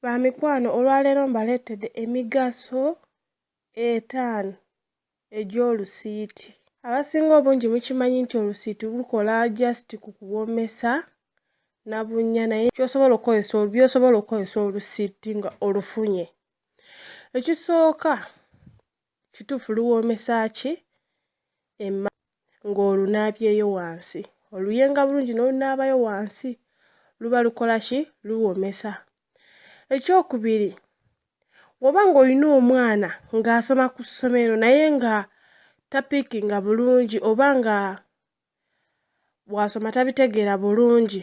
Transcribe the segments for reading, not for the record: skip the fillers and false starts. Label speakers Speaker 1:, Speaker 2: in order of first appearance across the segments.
Speaker 1: Bamikwano olwaleero mbaleetedde emigaso 5 egy'olusiiti. Abasinga obungi mukimanyi nti olusiiti lukola just ku kuwoomesa na bunnya, naye by'osobola okukozesa olusiiti nga olufunye. Ekisooka kituufu luwoomesa ki? Ng'olunaabyeyo wansi. Oluyenga bulungi n'olunaabayo wansi luba lukola ki? Luwoomesa. Ekyokubiri, bw'oba ng'olina omwana ng'asoma ku ssomero naye nga tapiikinga bulungi oba nga bw'asoma tabitegeera bulungi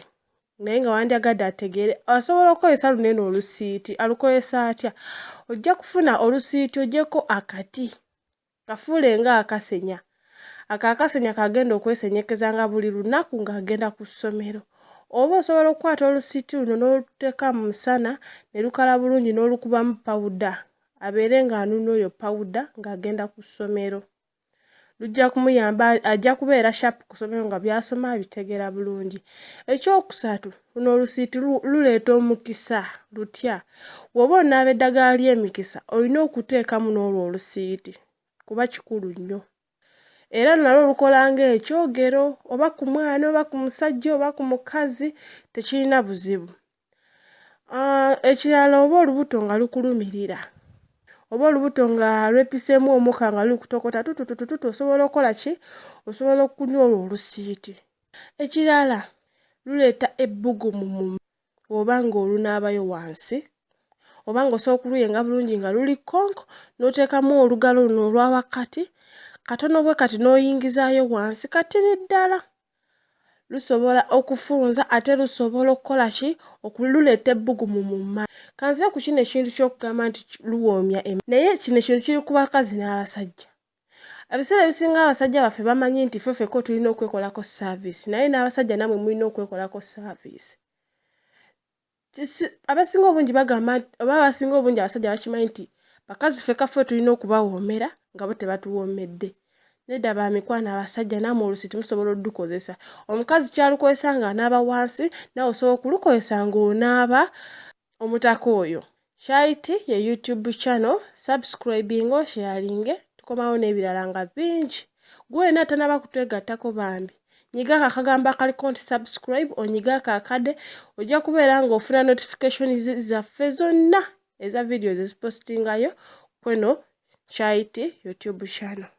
Speaker 1: naye nga wandyagadde ategeere, asobola okukozesa lunene olusiiti. Alukozesa atya? Ojja kufuna olusiiti oggyeko akati, kafuule ng'akasenya. Ako akasenya k'agenda okwesenyekezanga buli lunaku ng'agenda ku ssomero. Oba osobola okukwata olusiiti luno n'oluteeka mu musana ne lukala bulungi n'olukubamu pawuda, abeere ng'anuna oyo pawuda ng'agenda ku ssomero. Lujja kumuyamba, ajja kubeera sharp ku ssomero nga by'asoma abitegeera bulungi. Ekyokusatu, luno olusiiti luleeta omukisa. Lutya? Bw'oba onaaba eddagala ly'emikisa olina okuteekamu n'olwo olusiiti kuba kikulu nnyo. Era nalwo lukola ng'ekyogero oba ku mwana oba ku musajja oba ku mukazi, tekirina buzibu. Ekirala, oba olubuto nga lukulumirira, oba olubuto nga lwepiseemu omukka nga luli kutokota tututututu, osobola okukola ki? Osobola okunywa olwo olusiiti. Ekirala, luleeta ebbugumu oba ng'olunaabayo wansi, oba ng'osobola okuluyenga bulungi nga luli konko n'oteekamu olugalo luno olwa wakati, katono bwe kati n'oyingizaayo wansi katini ddala. Lusobola okufunza ate lusobola okukola ki? Luleeta ebbugumu mu maaso. Kanze ku kino ekintu ky'okugamba nti luwoomya naye kino ekintu kiri ku bakazi n'abasajja. Ebiseera ebisinga abasajja baffe bamanyi nti ffeffekko tulina okwekolako saaviisi, naye n'abasajja nammwe mulina okwekolako saaviisi. Abasinga obungi bagamba oba abasinga obungi abasajja bakimanyi nti bakazi ffekka ffe tulina okubawoomera nga bo tebatuwoomedde. Nedda bamikwano abasajja nammwe olusiiti musobola oddukozesa. Omukazi ky'alukozesa ng'anaaba wansi, naawe osobola okulukozesa ng'onaaba omutaka oyo. Charity ye YouTube channel, subscribinga osharinge, tukomawo n'ebirala nga bingi. Gwe wena atanaba kutwegattako bambi, nyiga ako akagambo akaliko nti subscribe, onyiga ako akade, ojja kubeera ng'ofuna notification zaffe zonna eza videos ezipositingayo kweno Charity YouTube channel.